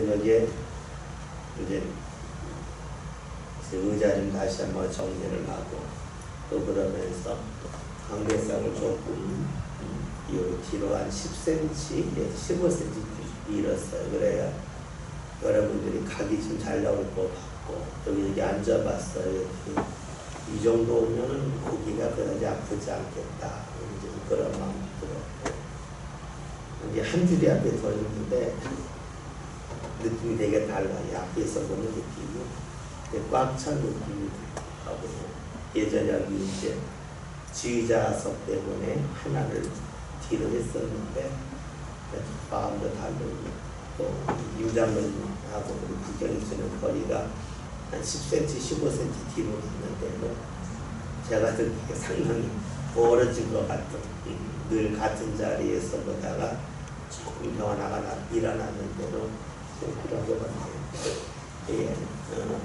저녁에 이제 의자 좀 다시 한번 정리를 하고 또 그러면서 강대상을 조금 뒤로 한 10cm, 15cm 밀었어요. 그래야 여러분들이 각이 좀 잘 나올 것 같고 또 이렇게 앉아봤어요. 이 정도 오면은 고기가 그다지 아프지 않겠다. 이제 그런 마음이 들었고 이제 한 줄이 앞에 더 있는데 느낌이 되게 달라요. 앞에서 보는 느낌이 꽉 찬 느낌이 하고 예전에 여기 이제 지휘자석 때문에 하나를 뒤로 했었는데 마음도 다르고 또 임장군하고 국경이 쓰는 거리가 한 10cm, 15cm 뒤로 있는데도 제가 듣기에 상당히 멀어진 것 같은 늘 같은 자리에서 보다가 조금 변화가 일어났는데도 그런 것 같아요. 예,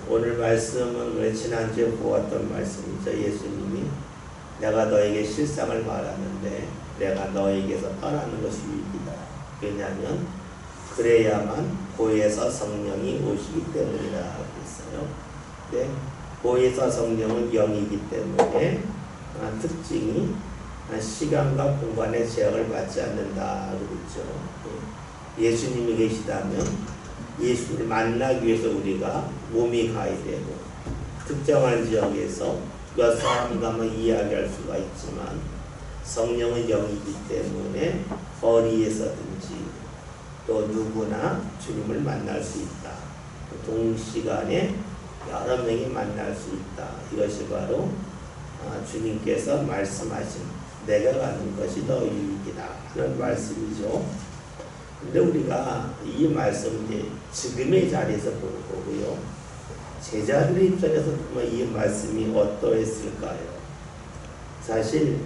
오늘 말씀은 우리 지난주에 보았던 말씀이죠. 예수님이 내가 너에게 실상을 말하는데 내가 너에게서 떠나는 것이 유익이다. 왜냐하면 그래야만 보혜사 성령이 오시기 때문이라 하고 있어요. 네, 보혜사 성령은 영이기 때문에 특징이 시간과 공간의 제약을 받지 않는다 그랬죠. 예수님이 계시다면 예수를 만나기 위해서 우리가 몸이 가야 되고 특정한 지역에서 몇 사람과만 이야기할 수가 있지만 성령은 영이기 때문에 어디에서든지 또 누구나 주님을 만날 수 있다. 동시간에 여러 명이 만날 수 있다. 이것이 바로 주님께서 말씀하신 내가 가는 것이 더 유익이다 하는 말씀이죠. 근데 우리가 이 말씀 이제 지금의 자리에서 보는 거고요. 제자들의 입장에서 보면 이 말씀이 어떠했을까요? 사실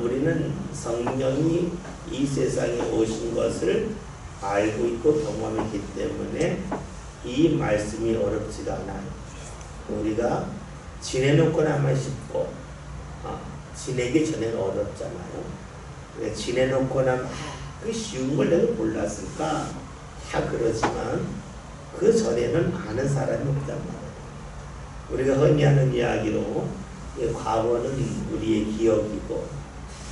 우리는 성령이 이 세상에 오신 것을 알고 있고 경험했기 때문에 이 말씀이 어렵지가 않아요. 우리가 지내놓고 나면 쉽고 지내기 전에는 어렵잖아요. 지내놓고 나면 그 쉬운 걸 내가 몰랐을까? 다 그러지만 그 전에는 아는 사람이 없단 말이에요. 우리가 흔히 하는 이야기로 과거는 우리의 기억이고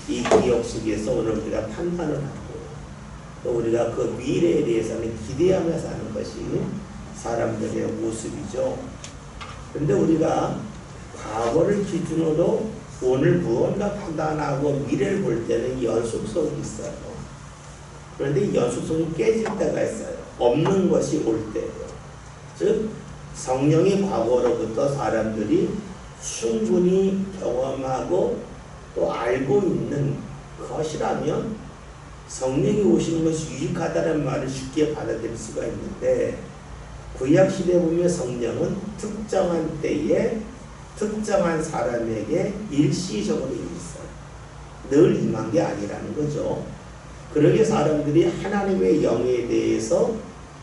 이 기억 속에서 오늘 우리가 판단을 하고 또 우리가 그 미래에 대해서는 기대하며 사는 것이 사람들의 모습이죠. 그런데 우리가 과거를 기준으로 오늘 무언가 판단하고 미래를 볼 때는 연속성이 있어요. 그런데 이 연속성이 깨질 때가 있어요. 없는 것이 올 때예요. 즉 성령의 과거로부터 사람들이 충분히 경험하고 또 알고 있는 것이라면 성령이 오시는 것이 유익하다는 말을 쉽게 받아들일 수가 있는데 구약시대에 보면 성령은 특정한 때에 특정한 사람에게 일시적으로 임했어요. 늘 임한 게 아니라는 거죠. 그러게 사람들이 하나님의 영에 대해서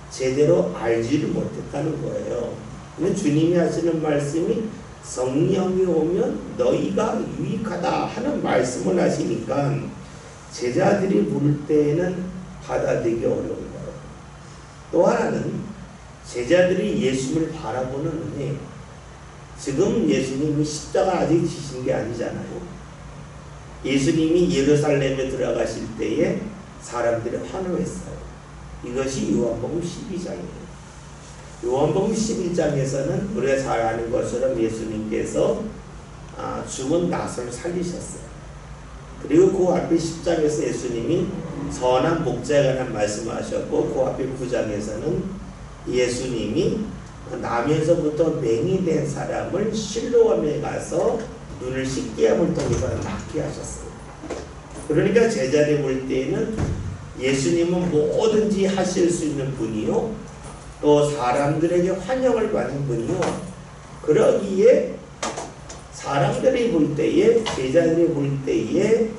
제대로 알지를 못했다는 거예요. 근데 주님이 하시는 말씀이 성령이 오면 너희가 유익하다 하는 말씀을 하시니까 제자들이 볼 때에는 받아들이기 어려운 거예요. 또 하나는 제자들이 예수님을 바라보는 눈이 지금 예수님이 십자가 아직 지신 게 아니잖아요. 예수님이 예루살렘에 들어가실 때에 사람들이 환호했어요. 이것이 요한복음 12장이에요. 요한복음 11장에서는 우리가 잘 아는 것처럼 예수님께서 죽은 나사로를 살리셨어요. 그리고 그 앞에 10장에서 예수님이 선한 목자에 관한 말씀하셨고 그 앞에 9장에서는 예수님이 나면서부터 맹이 된 사람을 실로암에 가서 눈을 씻게 함을 통해서 낫게 하셨어요. 그러니까 제자들이 볼 때에는 예수님은 뭐든지 하실 수 있는 분이요 또 사람들에게 환영을 받는 분이요 그러기에 사람들이 볼 때에 제자들이 볼 때에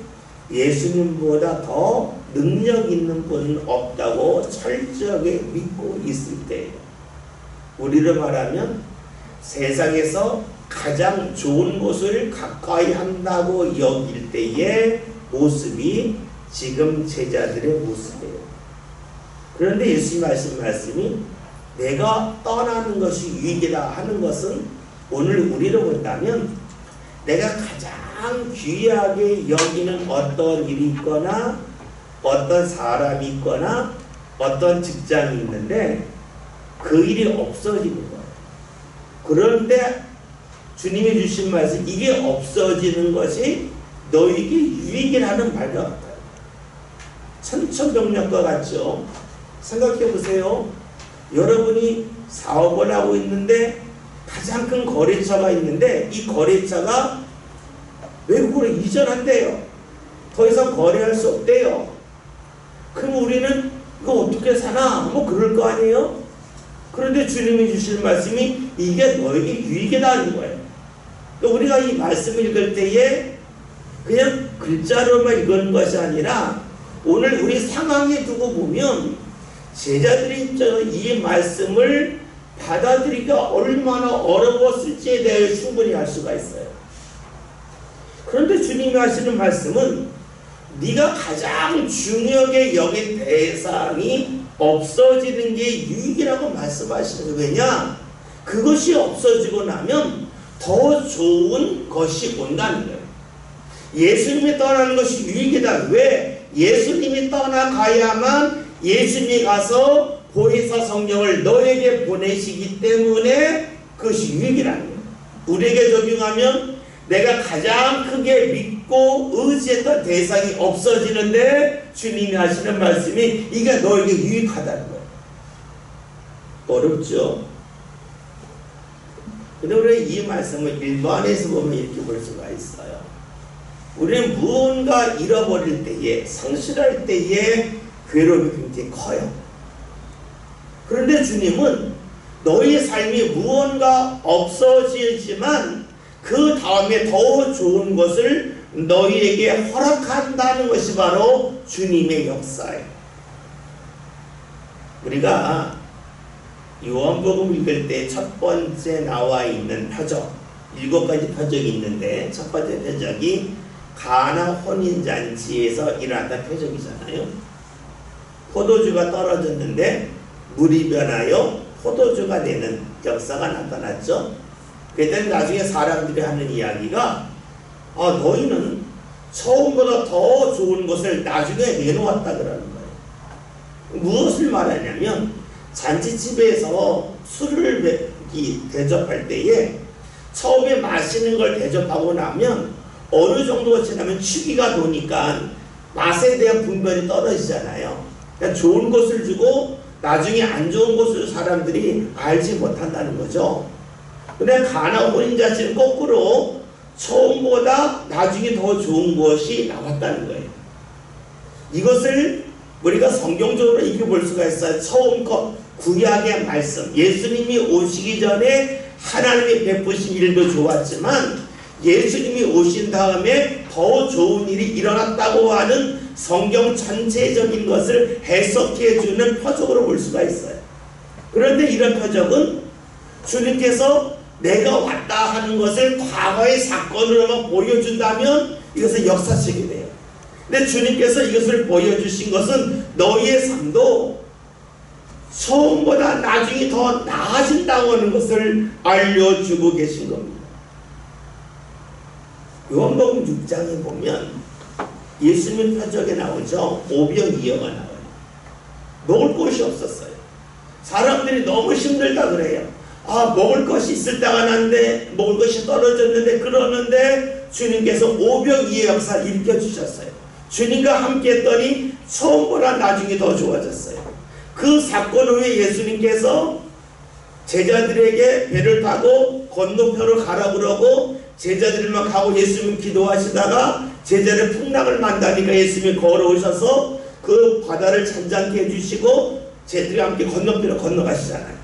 예수님보다 더 능력 있는 분은 없다고 철저하게 믿고 있을 때예요. 우리를 말하면 세상에서 가장 좋은 곳을 가까이 한다고 여길 때의 모습이 지금 제자들의 모습이에요. 그런데 예수님 하신 말씀이 내가 떠나는 것이 유익이다 하는 것은 오늘 우리로 본다면 내가 가장 귀하게 여기는 어떤 일이 있거나 어떤 사람이 있거나 어떤 직장이 있는데 그 일이 없어지는 거예요. 그런데 주님이 주신 말씀, 이게 없어지는 것이 너에게 유익이라는 말과 같아요. 천천병력과 같죠. 생각해 보세요. 여러분이 사업을 하고 있는데 가장 큰 거래처가 있는데 이 거래처가 외국으로 이전한대요. 더 이상 거래할 수 없대요. 그럼 우리는 이거 어떻게 사나? 뭐 그럴 거 아니에요? 그런데 주님이 주실 말씀이 이게 너에게 유익이다 하는 거예요. 우리가 이 말씀을 읽을 때에 그냥 글자로만 읽는 것이 아니라 오늘 우리 상황에 두고 보면 제자들이 이 말씀을 받아들이기가 얼마나 어려웠을지에 대해 충분히 알 수가 있어요. 그런데 주님이 하시는 말씀은 네가 가장 중요하게 여긴 대상이 없어지는 게 유익이라고 말씀하시는 거예요. 왜냐? 그것이 없어지고 나면 더 좋은 것이 온다는 거예요. 예수님이 떠나는 것이 유익이다. 왜? 예수님이 떠나가야만 예수님이 가서 보혜사 성령을 너에게 보내시기 때문에 그것이 유익이라는 거예요. 우리에게 적용하면 내가 가장 크게 믿고 의지했던 대상이 없어지는데 주님이 하시는 말씀이 이게 너에게 유익하다는 거예요. 어렵죠? 근데 우리 이 말씀을 일반에서 보면 이렇게 볼 수가 있어요. 우리는 무언가 잃어버릴 때에, 상실할 때에 괴로움이 굉장히 커요. 그런데 주님은 너의 삶이 무언가 없어지지만 그 다음에 더 좋은 것을 너희에게 허락한다는 것이 바로 주님의 역사예요. 우리가 요한복음 읽을 때 첫 번째 나와 있는 표적, 7가지 표적이 있는데 첫 번째 표적이 가나 혼인잔치에서 일어났던 표적이잖아요. 포도주가 떨어졌는데 물이 변하여 포도주가 되는 역사가 나타났죠. 그때 나중에 사람들이 하는 이야기가 너희는 처음보다 더 좋은 것을 나중에 내놓았다 그러는 거예요. 무엇을 말하냐면 잔치집에서 술을 대접할 때에 처음에 마시는 걸 대접하고 나면 어느 정도가 지나면 취기가 도니까 맛에 대한 분별이 떨어지잖아요. 그러니까 좋은 것을 주고 나중에 안 좋은 것을 사람들이 알지 못한다는 거죠. 근데 가나 혼인잔치는 거꾸로 처음보다 나중에 더 좋은 것이 나왔다는 거예요. 이것을 우리가 성경적으로 익혀볼 수가 있어요. 처음 구약의 말씀, 예수님이 오시기 전에 하나님이 베푸신 일도 좋았지만 예수님이 오신 다음에 더 좋은 일이 일어났다고 하는 성경 전체적인 것을 해석해주는 표적으로 볼 수가 있어요. 그런데 이런 표적은 주님께서 내가 왔다 하는 것을 과거의 사건으로만 보여준다면 이것은 역사책이 돼요. 근데 주님께서 이것을 보여주신 것은 너희의 삶도 처음보다 나중에 더 나아진다고 하는 것을 알려주고 계신 겁니다. 요한복음 6장에 보면 예수님 표적에 나오죠. 오병이어가 나와요. 먹을 것이 없었어요. 사람들이 너무 힘들다 그래요. 먹을 것이 있을 때가 났는데 먹을 것이 떨어졌는데 그러는데 주님께서 오병이의 역사를 일으켜주셨어요. 주님과 함께 했더니 처음보다 나중에 더 좋아졌어요. 그 사건 후에 예수님께서 제자들에게 배를 타고 건너편으로 가라 그러고 제자들만 가고 예수님 기도하시다가 제자들 풍랑을 만나니까 예수님이 걸어오셔서 그 바다를 잔잔케 해주시고 제자들과 함께 건너편으로 건너가시잖아요.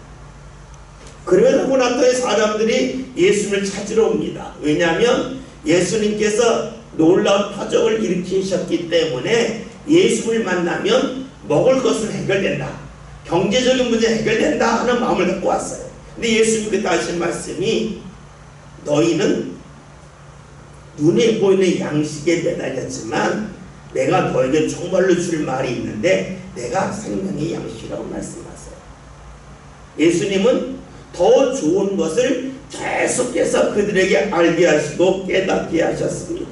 그러고 나서의 사람들이 예수님을 찾으러 옵니다. 왜냐하면 예수님께서 놀라운 표적을 일으키셨기 때문에 예수를 만나면 먹을 것은 해결된다, 경제적인 문제 해결된다 하는 마음을 갖고 왔어요. 근데 예수님이 그때 하신 말씀이 너희는 눈에 보이는 양식에 매달렸지만 내가 너에게 정말로 줄 말이 있는데 내가 생명의 양식이라고 말씀하세요. 예수님은 더 좋은 것을 계속해서 그들에게 알게 하시고 깨닫게 하셨습니다.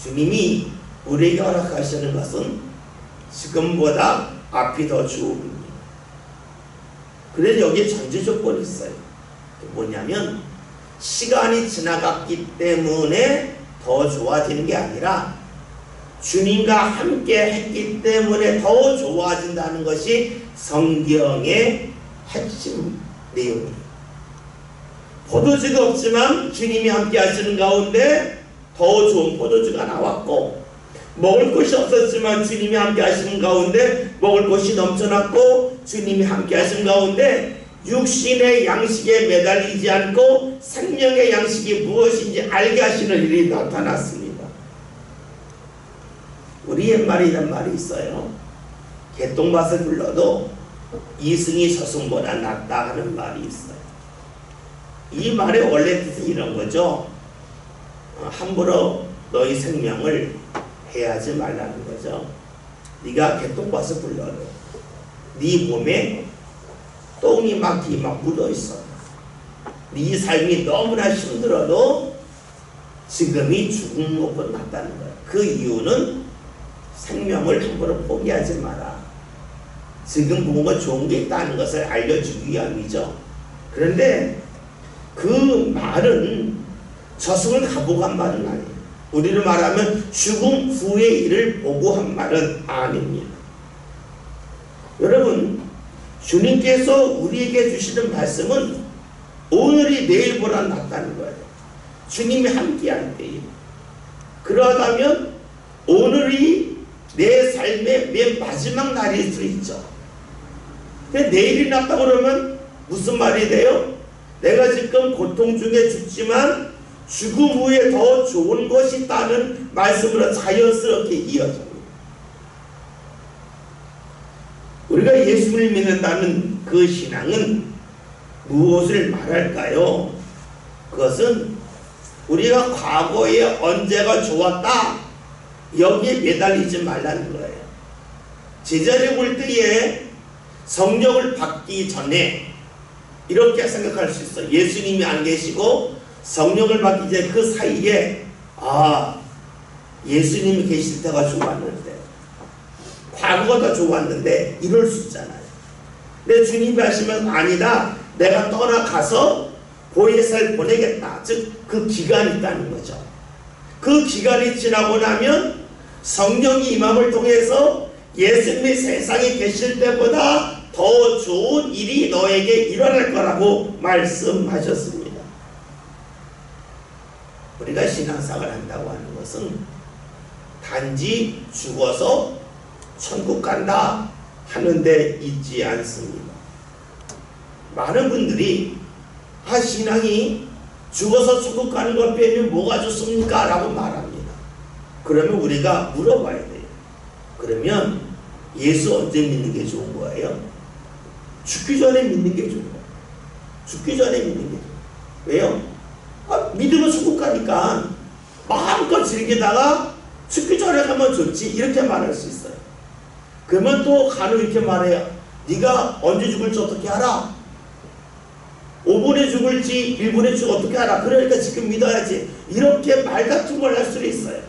주님이 우리에게 허락하시는 것은 지금보다 앞이 더 좋습니다. 그런데 여기에 전제 조건이 있어요. 뭐냐면 시간이 지나갔기 때문에 더 좋아지는 게 아니라 주님과 함께 했기 때문에 더 좋아진다는 것이 성경의 핵심 내용이에요. 포도주가 없지만 주님이 함께 하시는 가운데 더 좋은 포도주가 나왔고, 먹을 것이 없었지만 주님이 함께 하시는 가운데 먹을 것이 넘쳐났고, 주님이 함께 하시는 가운데 육신의 양식에 매달리지 않고 생명의 양식이 무엇인지 알게 하시는 일이 나타났습니다. 우리 옛말에 이런 말이 있어요. 개똥밭을 불러도 이승이 저승보다 낫다 하는 말이 있어요. 이 말의 원래 뜻은 이런 거죠. 함부로 너희 생명을 해하지 말라는 거죠. 네가 개똥밭을 불러도 네 몸에 똥이 막 묻어있어. 네 삶이 너무나 힘들어도 지금이 죽은 것보다 낫다는 거야. 그 이유는 생명을 함부로 포기하지 마라. 지금 뭔가 좋은 게 있다는 것을 알려주기 위함이죠. 그런데 그 말은 저승을 가보고 한 말은 아니에요. 우리로 말하면 죽음 후의 일을 보고 한 말은 아닙니다. 여러분, 주님께서 우리에게 주시는 말씀은 오늘이 내일보다 낫다는 거예요. 주님이 함께할 때에. 그러하다면 오늘이 내 삶의 맨 마지막 날일 수 있죠. 근데 내일이 낫다 그러면 무슨 말이 돼요? 내가 지금 고통 중에 죽지만 죽음 후에 더 좋은 것이 있다는 말씀으로 자연스럽게 이어집니다. 우리가 예수를 믿는다는 그 신앙은 무엇을 말할까요? 그것은 우리가 과거에 언제가 좋았다, 여기에 매달리지 말라는 거예요. 제자를 볼 때에 성령을 받기 전에 이렇게 생각할 수 있어요. 예수님이 안 계시고 성령을 받기 전에 그 사이에 예수님이 계실 때가 좋았는데, 과거가 더 좋았는데 이럴 수 있잖아요. 근데 주님이 하시면 아니다, 내가 떠나가서 보혜사를 보내겠다. 즉 그 기간이 있다는 거죠. 그 기간이 지나고 나면 성령이 임함을 통해서 예수님이 세상에 계실 때보다 더 좋은 일이 너에게 일어날 거라고 말씀하셨습니다. 우리가 신앙생활을 한다고 하는 것은 단지 죽어서 천국 간다 하는데 있지 않습니다. 많은 분들이 신앙이 죽어서 천국 가는 것 빼면 뭐가 좋습니까? 라고 말합니다. 그러면 우리가 물어봐야 돼요. 그러면 예수 언제 믿는 게 좋은 거예요? 죽기 전에 믿는 게 좋은 거예요. 죽기 전에 믿는 게 좋은 거예요. 왜요? 믿으면 천국 가니까 마음껏 즐기다가 죽기 전에 가면 좋지, 이렇게 말할 수 있어요. 그러면 또 간혹 이렇게 말해요. 네가 언제 죽을지 어떻게 알아? 5분에 죽을지 1분에 죽을지 어떻게 알아? 그러니까 지금 믿어야지, 이렇게 말 같은 걸 할 수도 있어요.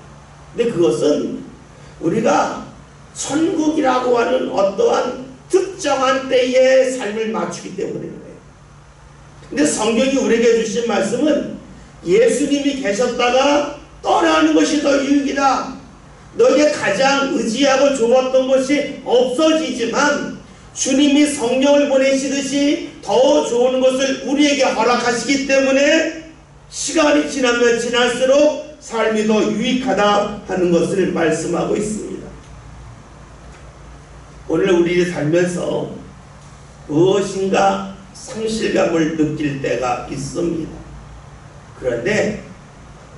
근데 그것은 우리가 천국이라고 하는 어떠한 특정한 때의 삶을 맞추기 때문인 거예요. 근데 성경이 우리에게 주신 말씀은 예수님이 계셨다가 떠나는 것이 더 유익이다. 너에게 가장 의지하고 좋았던 것이 없어지지만 주님이 성령을 보내시듯이 더 좋은 것을 우리에게 허락하시기 때문에 시간이 지나면 지날수록 삶이 더 유익하다 하는 것을 말씀하고 있습니다. 오늘 우리 살면서 무엇인가 상실감을 느낄 때가 있습니다. 그런데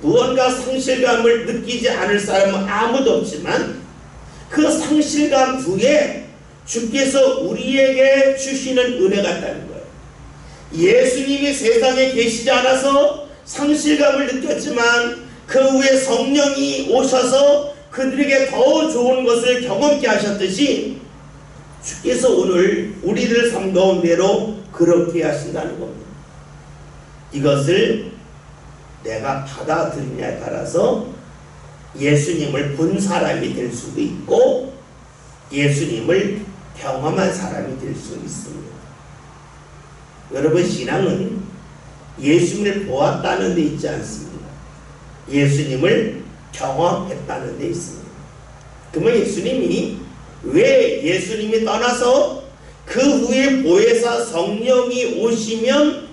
무언가 상실감을 느끼지 않을 사람은 아무도 없지만 그 상실감 후에 주께서 우리에게 주시는 은혜가 있다는 거예요. 예수님이 세상에 계시지 않아서 상실감을 느꼈지만 그 후에 성령이 오셔서 그들에게 더 좋은 것을 경험케 하셨듯이 주께서 오늘 우리들 삶 가운데로 그렇게 하신다는 겁니다. 이것을 내가 받아들이냐에 따라서 예수님을 본 사람이 될 수도 있고 예수님을 경험한 사람이 될 수 있습니다. 여러분, 신앙은 예수님을 보았다는 데 있지 않습니다. 예수님을 경험했다는 데 있습니다. 그러면 왜 예수님이 떠나서 그 후에 보혜사 성령이 오시면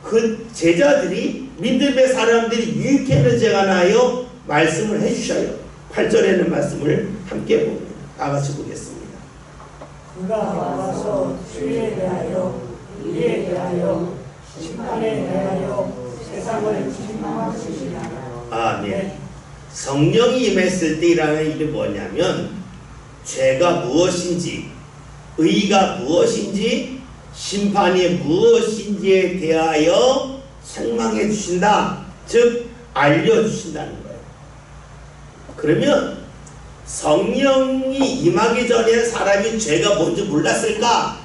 그 제자들이 믿음의 사람들이 유익해져가나요? 말씀을 해주셔요. 8절에는 말씀을 함께 봅니다. 다 같이 보겠습니다. 그가 와서 주에 대하여 이에 대하여 심판에 대하여 세상을 책망하시리라. 아멘. 성령이 임했을 때 일하는 일이 뭐냐면 죄가 무엇인지, 의가 무엇인지, 심판이 무엇인지에 대하여 책망해 주신다. 즉 알려주신다는 거예요. 그러면 성령이 임하기 전에 사람이 죄가 뭔지 몰랐을까?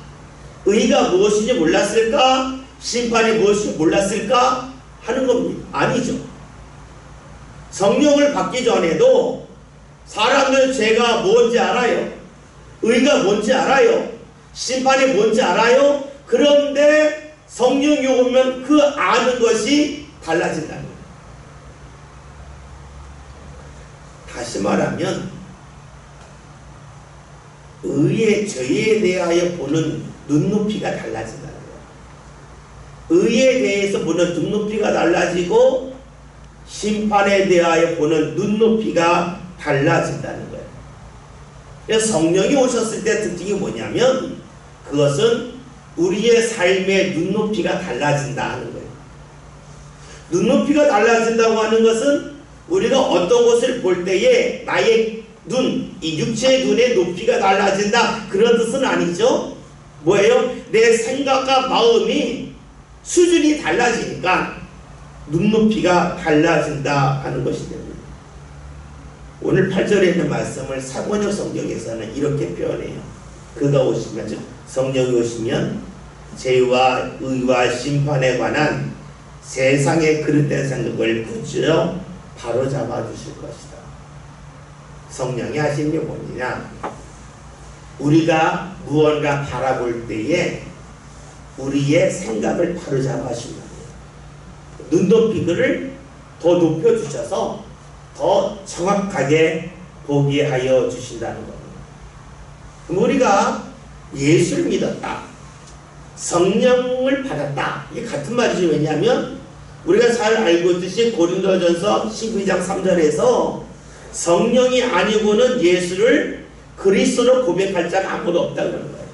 의가 무엇인지 몰랐을까? 심판이 무엇인지 몰랐을까? 하는 겁니다. 아니죠. 성령을 받기 전에도 사람들 죄가 뭔지 알아요. 의가 뭔지 알아요. 심판이 뭔지 알아요. 그런데 성령이 오면 그 아는 것이 달라진다는 거예요. 다시 말하면 의의 죄에 대하여 보는 눈높이가 달라진다는 거예요. 의에 대해서 보는 눈높이가 달라지고 심판에 대하여 보는 눈높이가 달라진다는 거예요. 그래서 성령이 오셨을 때 특징이 뭐냐면 그것은 우리의 삶의 눈높이가 달라진다 하는 거예요. 눈높이가 달라진다고 하는 것은 우리가 어떤 것을 볼 때에 나의 눈, 이 육체의 눈의 높이가 달라진다 그런 뜻은 아니죠. 뭐예요? 내 생각과 마음이 수준이 달라지니까 눈높이가 달라진다 하는 것이 됩니다. 오늘 8절에 있는 말씀을 사번역 성경에서는 이렇게 표현해요. 그가 오시면, 즉 성령이 오시면 죄와 의와 심판에 관한 세상의 그릇된 생각을 굳어 바로잡아 주실 것이다. 성령이 하신 게 뭐냐? 우리가 무언가 바라볼 때에 우리의 생각을 바로잡아 주신다. 눈높이를 더 높여주셔서 더 정확하게 보게 하여 주신다는 겁니다. 그럼 우리가 예수를 믿었다, 성령을 받았다, 이게 같은 말이죠. 왜냐하면 우리가 잘 알고 있듯이 고린도전서 12장 3절에서 성령이 아니고는 예수를 그리스도로 고백할 자가 아무도 없다고 그러는 거예요.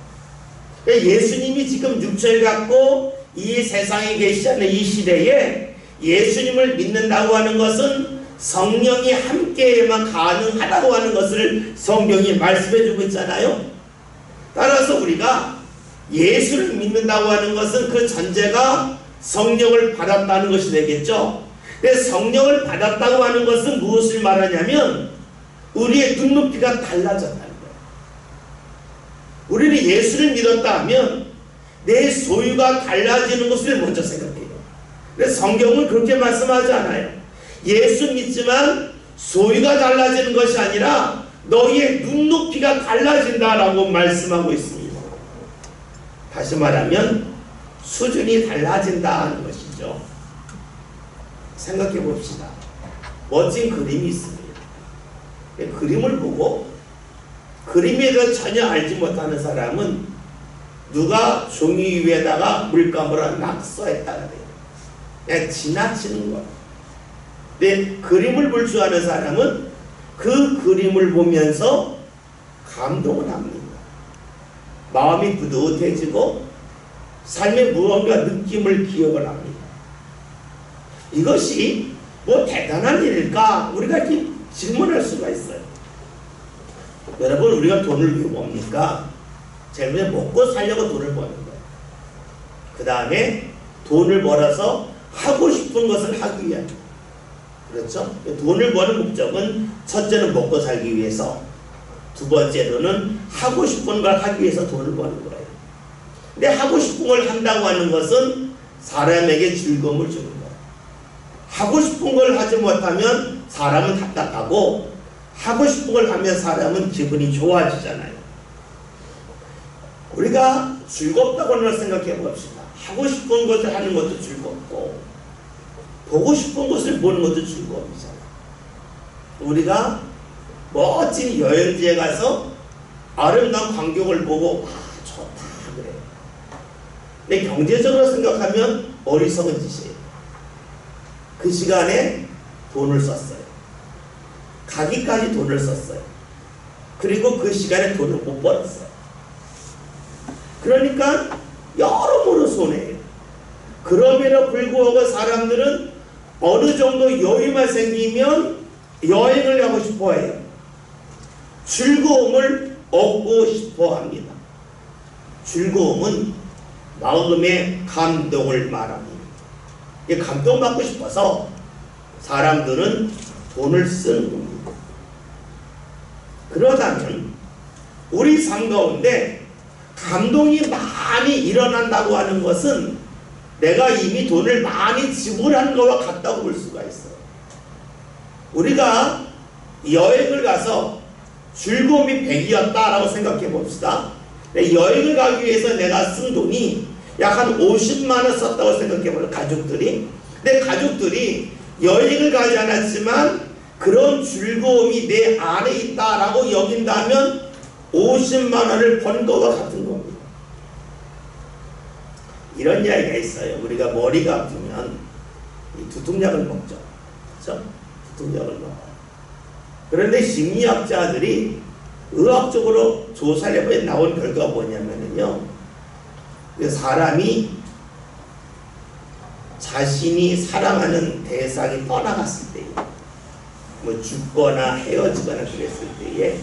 그러니까 예수님이 지금 육체를 갖고 이 세상에 계시지 않는 이 시대에 예수님을 믿는다고 하는 것은 성령이 함께해야만 가능하다고 하는 것을 성경이 말씀해 주고 있잖아요. 따라서 우리가 예수를 믿는다고 하는 것은 그 전제가 성령을 받았다는 것이 되겠죠. 근데 성령을 받았다고 하는 것은 무엇을 말하냐면 우리의 눈높이가 달라졌다는 거예요. 우리는 예수를 믿었다 하면 내 소유가 달라지는 것을 먼저 생각해요. 그래서 성경은 그렇게 말씀하지 않아요. 예수 믿지만 소유가 달라지는 것이 아니라 너희의 눈높이가 달라진다라고 말씀하고 있습니다. 다시 말하면 수준이 달라진다는 것이죠. 생각해 봅시다. 멋진 그림이 있습니다. 그림을 보고 그림에 대해서 전혀 알지 못하는 사람은 누가 종이 위에다가 물감으로 낙서했다가 돼요. 그냥 지나치는 거예요. 근데 그림을 볼 줄 아는 사람은 그 그림을 보면서 감동을 합니다. 마음이 뿌듯해지고 삶의 무언가 느낌을 기억을 합니다. 이것이 뭐 대단한 일일까? 우리가 이렇게 질문할 수가 있어요. 여러분, 우리가 돈을 왜 봅니까? 제일 먼저 먹고 살려고 돈을 버는 거예요. 그 다음에 돈을 벌어서 하고 싶은 것을 하기 위한, 그렇죠? 돈을 버는 목적은 첫째는 먹고 살기 위해서, 두 번째로는 하고 싶은 걸 하기 위해서 돈을 버는 거예요. 근데 하고 싶은 걸 한다고 하는 것은 사람에게 즐거움을 주는 거예요. 하고 싶은 걸 하지 못하면 사람은 답답하고, 하고 싶은 걸 하면 사람은 기분이 좋아지잖아요. 우리가 즐겁다고 하는 걸 생각해 봅시다. 하고 싶은 것을 하는 것도 즐겁고, 보고 싶은 것을 보는 것도 즐거움이잖아요. 우리가 멋진 여행지에 가서 아름다운 광경을 보고 와 좋다 그래요. 근데 경제적으로 생각하면 어리석은 짓이에요. 그 시간에 돈을 썼어요. 가기까지 돈을 썼어요. 그리고 그 시간에 돈을 못 벌었어요. 그러니까 여러모로 손해예요. 그럼에도 불구하고 사람들은 어느 정도 여유만 생기면 여행을 가고 싶어 해요. 즐거움을 얻고 싶어 합니다. 즐거움은 마음의 감동을 말합니다. 감동받고 싶어서 사람들은 돈을 쓰는 겁니다. 그러다면 우리 삶 가운데 감동이 많이 일어난다고 하는 것은 내가 이미 돈을 많이 지불한 것과 같다고 볼 수가 있어요. 우리가 여행을 가서 즐거움이 100이었다라고 생각해 봅시다. 여행을 가기 위해서 내가 쓴 돈이 약 한 50만 원 썼다고 생각해 보면 가족들이. 근데 가족들이 여행을 가지 않았지만 그런 즐거움이 내 안에 있다라고 여긴다면 50만 원을 번 것과 같은 겁니다. 이런 이야기가 있어요. 우리가 머리가 아프면 두통약을 먹죠. 그렇죠? 두통약을 먹어요. 그런데 심리학자들이 의학적으로 조사를 해보니 나온 결과가 뭐냐면요, 사람이 자신이 사랑하는 대상이 떠나갔을 때에, 뭐 죽거나 헤어지거나 그랬을 때에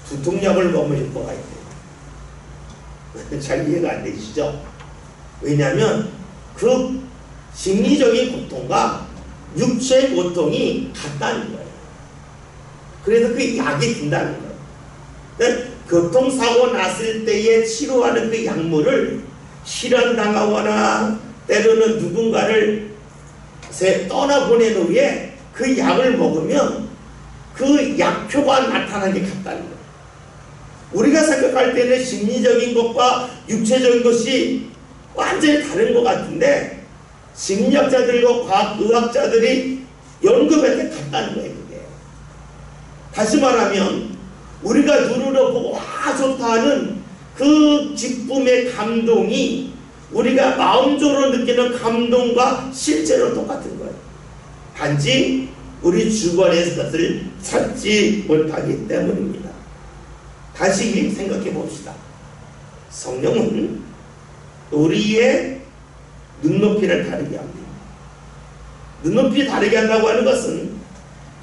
두통약을 먹으면 효과가 있대요. 잘 이해가 안 되시죠? 왜냐하면 그 심리적인 고통과 육체의 고통이 같다는 거예요. 그래서 그 약이 든다는 거예요. 그러니까 교통사고 났을 때에 치료하는 그 약물을 실현당하거나 때로는 누군가를 떠나보낸 후에 그 약을 먹으면 그 약효가 나타나는 게 같다는 거예요. 우리가 생각할 때는 심리적인 것과 육체적인 것이 완전히 다른 것 같은데 심리학자들과 과학의학자들이 연구할 때 같다는 거예요. 그게. 다시 말하면 우리가 눈으로 보고 와 좋다 하는 그 기쁨의 감동이 우리가 마음적으로 느끼는 감동과 실제로 똑같은 거예요. 단지 우리 주변에서 그것을 찾지 못하기 때문입니다. 다시 생각해 봅시다. 성령은 우리의 눈높이를 다르게 합니다. 눈높이 다르게 한다고 하는 것은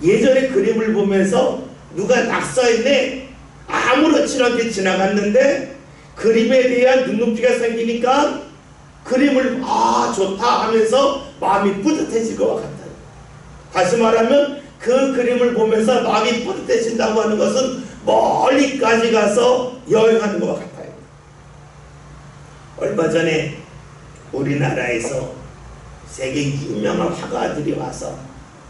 예전에 그림을 보면서 누가 낙서했네 아무렇지 않게 지나갔는데 그림에 대한 눈높이가 생기니까 그림을 좋다 하면서 마음이 뿌듯해질 것 같아요. 다시 말하면 그 그림을 보면서 마음이 뿌듯해진다고 하는 것은 멀리까지 가서 여행하는 것 같아요. 얼마 전에 우리나라에서 세계 유명한 화가들이 와서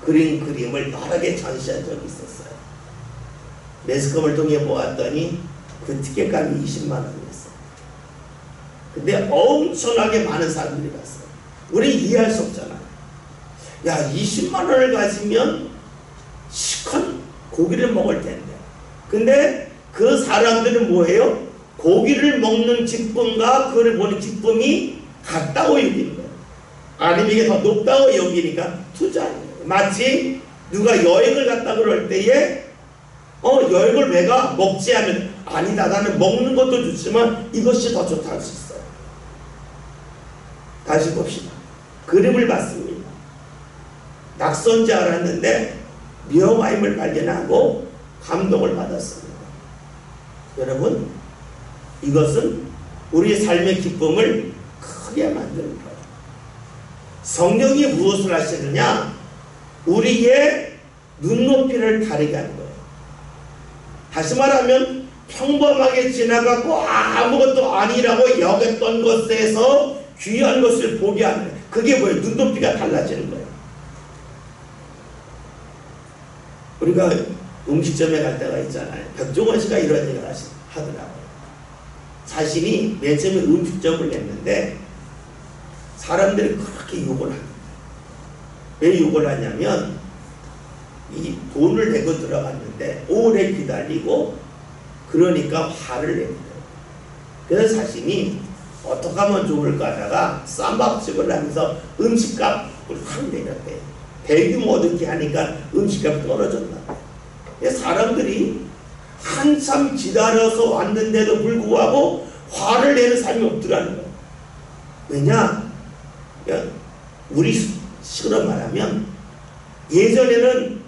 그린 그림을 여러 개 전시한 적이 있었어요. 매스컴을 통해 보았더니 그 티켓값이 20만 원이었어요. 근데 엄청나게 많은 사람들이 갔어요. 우리 이해할 수 없잖아요. 야, 20만 원을 가지면 시컷 고기를 먹을 텐데. 근데 그 사람들은 뭐예요? 고기를 먹는 기쁨과 그를 보는 기쁨이 같다고 여기는 거예요. 아니면 이게 더 높다고 여기니까 투자하는 거예요. 마치 누가 여행을 갔다 그럴 때에 여행을 왜 가? 먹지 않으면 아니다 나는 먹는 것도 좋지만 이것이 더 좋다 할 수 있어요. 다시 봅시다. 그림을 봤습니다. 낙서인지 알았는데 묘마임을 발견하고 감동을 받았습니다. 여러분, 이것은 우리의 삶의 기쁨을 크게 만드는 거예요. 성령이 무엇을 하시느냐? 우리의 눈높이를 다르게 하는 거예요. 다시 말하면 평범하게 지나가고 아무것도 아니라고 여겼던 것에서 귀한 것을 보게 하는, 그게 뭐예요? 눈높이가 달라지는 거예요. 우리가 음식점에 갈 때가 있잖아요. 백종원 씨가 이런 얘기를 하더라고요. 자신이 맨 처음에 음식점을 냈는데 사람들이 그렇게 욕을 합니다. 왜 욕을 하냐면 이 돈을 내고 들어갔는데 오래 기다리고 그러니까 화를 냅니다. 그래서 자신이 어떻게 하면 좋을까 하다가 쌈밥집을 하면서 음식값을 확 내렸대요. 대규모 어떻게 하니까 음식값이 떨어졌나 봐요. 사람들이 한참 기다려서 왔는데도 불구하고 화를 내는 사람이 없더라는 거예요. 왜냐? 우리 식으로 말하면 예전에는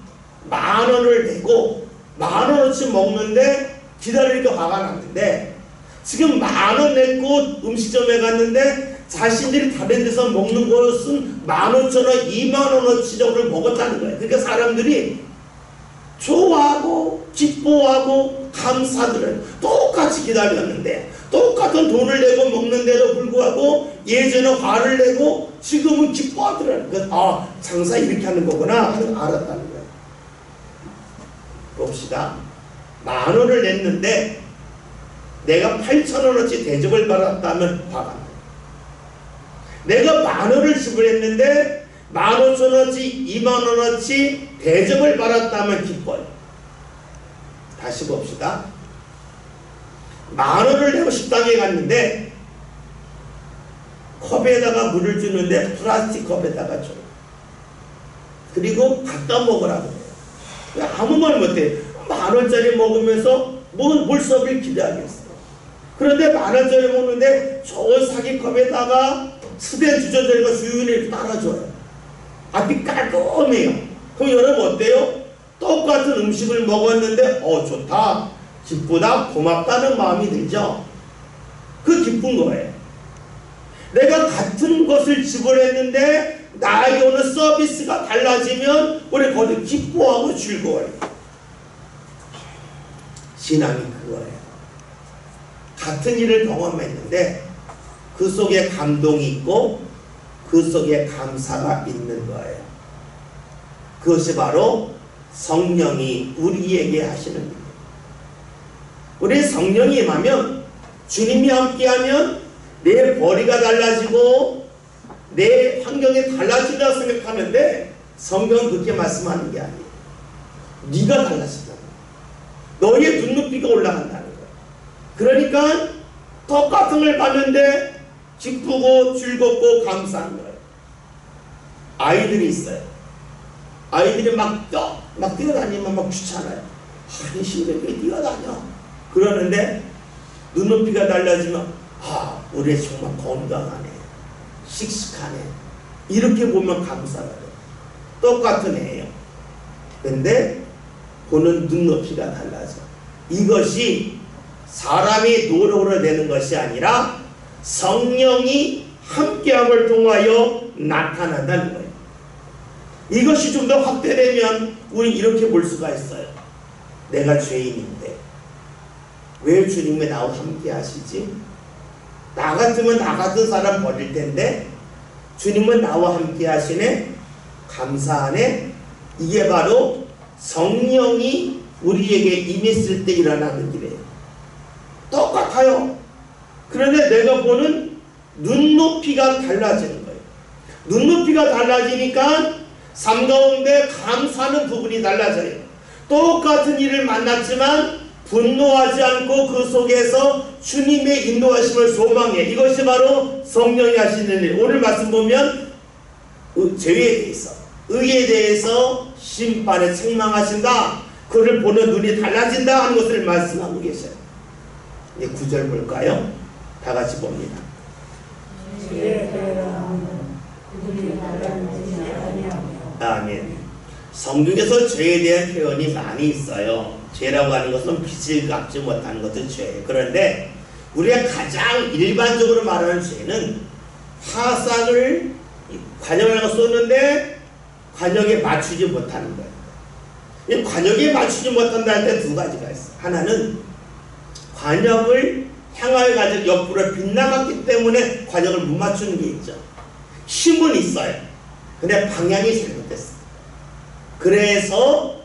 10,000원을 내고 10,000원어치 먹는데 기다리니까 화가 났는데, 지금 10,000원 냈고 음식점에 갔는데 자신들이 다른 데서 먹는 것은 15,000원, 20,000원어치 정도를 먹었다는 거예요. 그러니까 사람들이 좋아하고 기뻐하고 감사들은 똑같이 기다렸는데 똑같은 돈을 내고 먹는데도 불구하고 예전에 화를 내고 지금은 기뻐하더라고요. 그래서 장사 이렇게 하는 거구나 하는 걸 알았다는 거예요. 봅시다. 10,000원을 냈는데 내가 8,000원어치 대접을 받았다면 화가 나요. 내가 10,000원을 지불했는데 15,000원어치, 20,000원어치 대접을 받았다면 기뻐요. 다시 봅시다. 10,000원을 내고 식당에 갔는데 컵에다가 물을 주는데 플라스틱 컵에다가 줘요. 그리고 갖다 먹으라고 해요. 아무 말 못해. 10,000원짜리 먹으면서 뭘 서비스 기대하겠어. 그런데 10,000원짜리 먹는데 좋은 사기컵에다가 스텐 주전자리가 수윤이 따라줘요. 앞이 깔끔해요. 그럼 여러분 어때요? 똑같은 음식을 먹었는데 좋다, 기쁘다, 고맙다는 마음이 들죠? 그 기쁜 거예요. 내가 같은 것을 지불했는데 나에게 오는 서비스가 달라지면 우리 거기서 기뻐하고 즐거워요. 신앙이 그거예요. 같은 일을 경험했는데 그 속에 감동이 있고 그 속에 감사가 있는 거예요. 그것이 바로 성령이 우리에게 하시는 일이에요. 우리 성령이 임하면, 주님이 함께하면 내 벌이가 달라지고 내 환경이 달라진다고 생각하는데 성경은 그렇게 말씀하는 게 아니에요. 네가 달라진다는 거예요. 너의 눈높이가 올라간다는 거예요. 그러니까 똑같은 걸 봤는데 기쁘고 즐겁고 감사한 거예요. 아이들이 있어요. 아이들이 막 뛰어다니면 막 귀찮아요. 아니 시골에 왜 뛰어다녀? 그러는데 눈높이가 달라지면 우리 애 정말 건강하네, 씩씩하네, 이렇게 보면 감사가 돼요. 똑같은 애예요. 근데 보는 눈높이가 달라져. 이것이 사람이 노력으로 되는 것이 아니라 성령이 함께함을 통하여 나타난다는 거예요. 이것이 좀 더 확대되면 우리 이렇게 볼 수가 있어요. 내가 죄인인데 왜 주님이 나와 함께 하시지? 나 같으면 나 같은 사람 버릴 텐데 주님은 나와 함께 하시네, 감사하네. 이게 바로 성령이 우리에게 임했을 때 일어나는 일이에요. 똑같아요. 그런데 내가 보는 눈높이가 달라지는 거예요. 눈높이가 달라지니까 삶 가운데 감사하는 부분이 달라져요. 똑같은 일을 만났지만 분노하지 않고 그 속에서 주님의 인도하심을 소망해. 이것이 바로 성령이 하시는 일. 오늘 말씀 보면 죄에 대해서, 의에 대해서 심판에 책망하신다, 그를 보는 눈이 달라진다 하는 것을 말씀하고 계셔요. 이제 9절 볼까요? 다 같이 봅니다. 아멘. 성경에서 죄에 대한 표현이 많이 있어요. 죄라고 하는 것은 빚을 갚지 못하는 것도 죄예요. 그런데 우리가 가장 일반적으로 말하는 죄는 화살을 관역을 쏘는데 관역에 맞추지 못하는 거예요. 이 관역에 맞추지 못한다는 데 두 가지가 있어. 하나는 관역을 향하여 가지고 옆으로 빗나갔기 때문에 관역을 못 맞추는 게 있죠. 힘은 있어요. 근데 방향이 잘못됐어. 그래서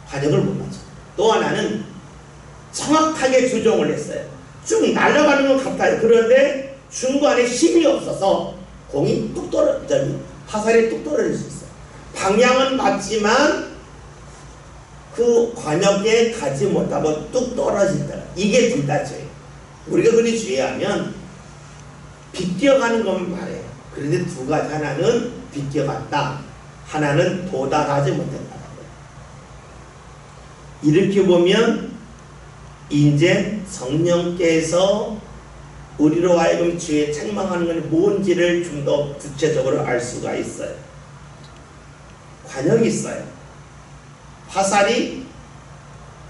관역을 못 맞춰. 또 하나는 정확하게 조정을 했어요. 쭉 날아가는 것 같아요. 그런데 중간에 힘이 없어서 공이 뚝 화살이 뚝 떨어질 수 있어요. 방향은 맞지만 그 관역에 가지 못하고 뚝 떨어진다. 이게 둘 다 죄예요. 우리가 그리 주의하면 비껴가는 것만 말해요. 그런데 두 가지, 하나는 비껴갔다, 하나는 도달하지 못했다. 이렇게 보면 이제 성령께서 우리로 하여금 주에 책망하는 건 뭔지를 좀 더 구체적으로 알 수가 있어요. 관역이 있어요. 화살이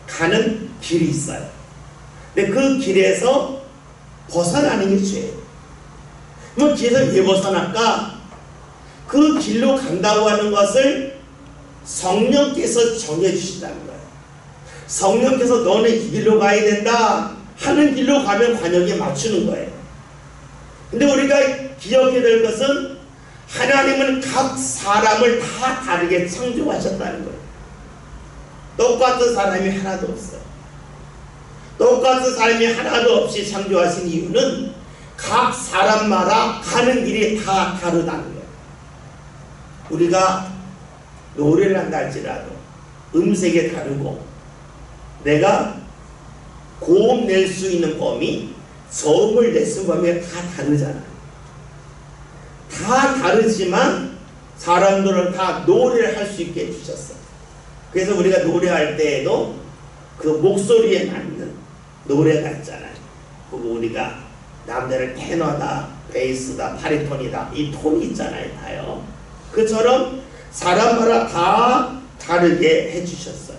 가는 길이 있어요. 근데 그 길에서 벗어나는 게 죄예요. 뭐 길에서 왜 벗어날까? 그 길로 간다고 하는 것을 성령께서 정해주신다는 거예요. 성령께서 너는 이 길로 가야 된다 하는 길로 가면 관역에 맞추는 거예요. 근데 우리가 기억해야 될 것은 하나님은 각 사람을 다 다르게 창조하셨다는 거예요. 똑같은 사람이 하나도 없어요. 똑같은 사람이 하나도 없이 창조하신 이유는 각 사람마다 가는 길이 다 다르다는 거예요. 우리가 노래를 한다 할지라도 음색이 다르고 내가 고음 낼 수 있는 범위, 저음을 낼 수 있는 범위가 다 다르잖아요. 다 다르지만 사람들은 다 노래를 할 수 있게 해주셨어요. 그래서 우리가 노래할 때에도 그 목소리에 맞는 노래가 있잖아요. 그리고 우리가 남자를 테너다, 베이스다, 바리톤이다, 이 톤이 있잖아요. 다요. 그처럼 사람마다 다 다르게 해주셨어요.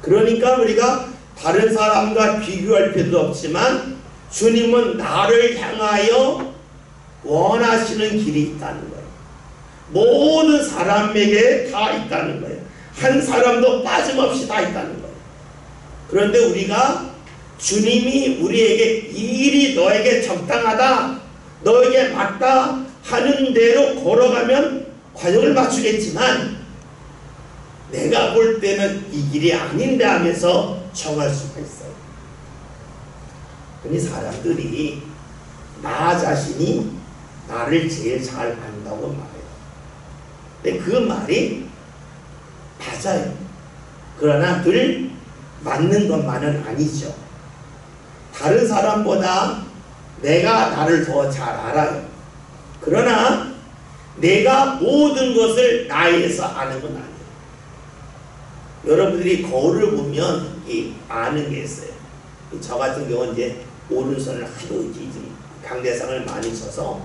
그러니까 우리가 다른 사람과 비교할 필요도 없지만 주님은 나를 향하여 원하시는 길이 있다는 거예요. 모든 사람에게 다 있다는 거예요. 한 사람도 빠짐없이 다 있다는 거예요. 그런데 우리가 주님이 우리에게 이 일이 너에게 적당하다, 너에게 맞다 하는 대로 걸어가면 관역을 맞추겠지만 내가 볼 때는 이 길이 아닌데 하면서 정할 수가 있어요. 그러니 사람들이 나 자신이 나를 제일 잘 안다고 말해요. 근데 그 말이 맞아요. 그러나 늘 맞는 것만은 아니죠. 다른 사람보다 내가 나를 더 잘 알아요. 그러나 내가 모든 것을 나에서 아는 건 아니에요. 여러분들이 거울을 보면 아는 게 있어요. 저 같은 경우는 이제 오른손을 하도 좀 강대상을 많이 쳐서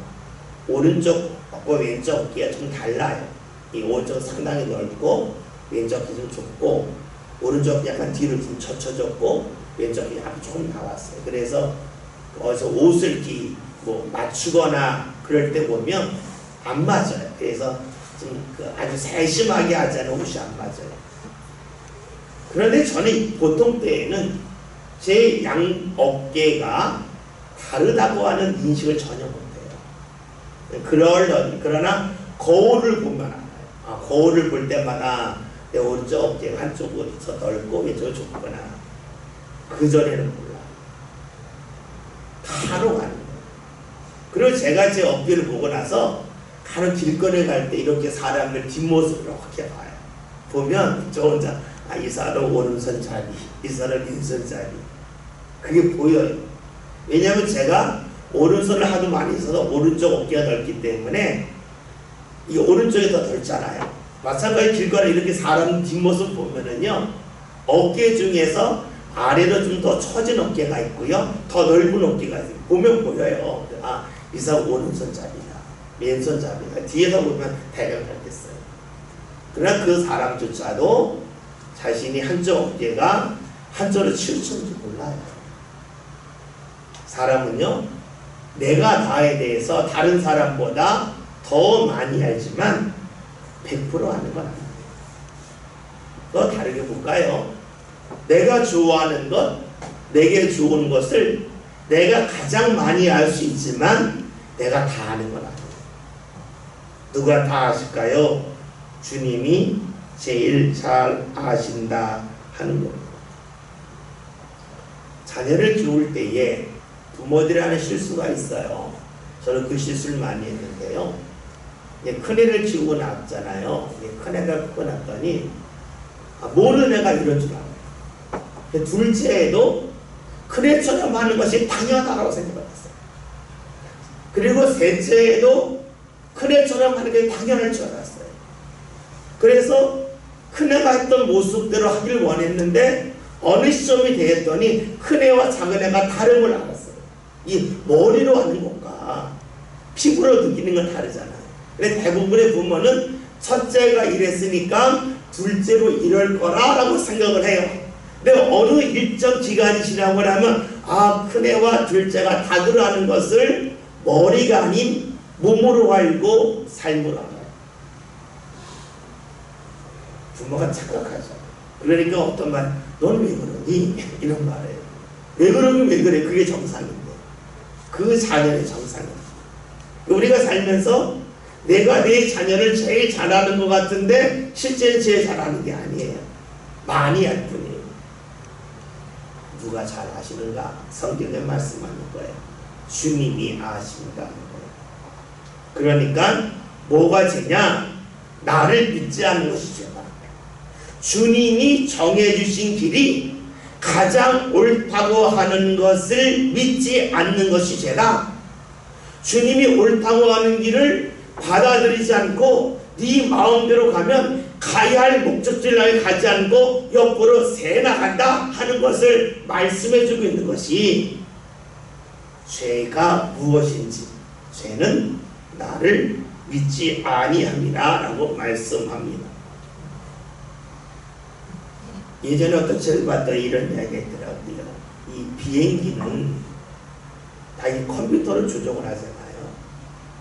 오른쪽과 왼쪽 어깨가 좀 달라요. 이 오른쪽 상당히 넓고 왼쪽이 좀 좁고, 오른쪽 약간 뒤로 좀 젖혀졌고 왼쪽이 약간 조금 나왔어요. 그래서 어디서 옷을 뭐 맞추거나 그럴 때 보면 안 맞아요. 그래서 좀 아주 세심하게 하자는 옷이 안 맞아요. 그런데 저는 보통 때에는 제 양 어깨가 다르다고 하는 인식을 전혀 못해요. 그러나 거울을 보면 알아요. 거울을 볼 때마다 내 오른쪽 어깨가 한쪽으로 더 넓고 왼쪽으로 좁거나, 그전에는 몰라요. 바로 가는 거예요. 그리고 제가 제 어깨를 보고 나서 가는 길거리에 갈 때 이렇게 사람을 뒷모습으로 이렇게 봐요. 보면 저 혼자 이 사람 오른손 자리, 이 사람 왼손 자리, 그게 보여요. 왜냐하면 제가 오른손을 하도 많이 써서 오른쪽 어깨가 넓기 때문에 이 오른쪽이 더 넓잖아요. 마찬가지 길거리 이렇게 사람 뒷모습 보면은요, 어깨 중에서 아래로 좀 더 처진 어깨가 있고요, 더 넓은 어깨가 있어요. 보면 보여요. 이 사람 오른손 자리다, 왼손 자리다. 뒤에서 보면 대략 알겠어요. 그러나 그 사람조차도 자신이 한쪽 어깨가 한쪽으로 치우쳤는지 몰라요. 사람은요, 내가 나에 대해서 다른 사람보다 더 많이 알지만 100% 아는 건 아니에요. 더 다르게 볼까요? 내가 좋아하는 것, 내게 좋은 것을 내가 가장 많이 알 수 있지만 내가 다 아는 건 아니에요. 누가 다 아실까요? 주님이 제일 잘 아신다 하는 겁니다. 자녀를 키울 때에 부모들이 하는 실수가 있어요. 저는 그 실수를 많이 했는데요. 큰애를 키우고 났잖아요. 큰애가 크고 났더니 모르는 애가 이런 줄 알아요. 둘째 애도 큰애처럼 하는 것이 당연하다고 생각했어요. 그리고 셋째 애도 큰애처럼 하는 게 당연할 줄 알았어요. 그래서 큰애가 했던 모습대로 하길 원했는데 어느 시점이 되었더니 큰애와 작은애가 다름을 알았어요. 이 머리로 하는 것과 피부로 느끼는 건 다르잖아요. 그래서 대부분의 부모는 첫째가 이랬으니까 둘째로 이럴 거라라고 생각을 해요. 근데 어느 일정 기간이 지나고 나면 큰애와 둘째가 다르다는 것을 머리가 아닌 몸으로 알고 삶으로 알아요. 부모가 착각하죠. 그러니까 어떤 말, 넌 왜 그러니? 이런 말이에요. 왜 그러긴 왜 그래? 그게 정상인데. 그 자녀의 정상입니다. 우리가 살면서 내가 내 자녀를 제일 잘하는 것 같은데 실제는 제일 잘하는 게 아니에요. 많이 할 뿐이에요. 누가 잘 아시는가? 성경에 말씀하는 거예요. 주님이 아신다는 거예요. 그러니까 뭐가 죄냐? 나를 믿지 않는 것이 죄다. 주님이 정해주신 길이 가장 옳다고 하는 것을 믿지 않는 것이 죄다. 주님이 옳다고 하는 길을 받아들이지 않고 네 마음대로 가면 가야 할 목적지를 가지 않고 옆으로 새 나간다 하는 것을 말씀해주고 있는 것이 죄가 무엇인지, 죄는 나를 믿지 아니함이라 라고 말씀합니다. 예전에 어떤 책을 봤더니 이런 이야기가 있더라고요. 이 비행기는 다 이 컴퓨터로 조종을 하잖아요.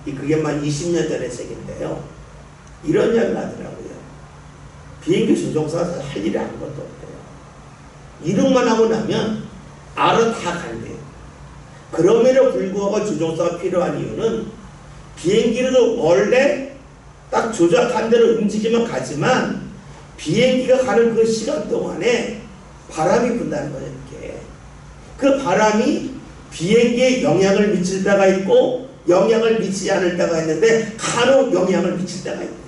그게 만 20년 전의 책인데요. 이런 이야기를 하더라고요. 비행기 조종사가 할 일이 아무것도 없대요. 이륙만 하고 나면 알아 다 간대요. 그럼에도 불구하고 조종사가 필요한 이유는 비행기는 원래 딱 조작한 대로 움직이면 가지만 비행기가 가는 그 시간 동안에 바람이 분다는 거예요. 이렇게. 그 바람이 비행기에 영향을 미칠 때가 있고 영향을 미치지 않을 때가 있는데 간혹 영향을 미칠 때가 있대요.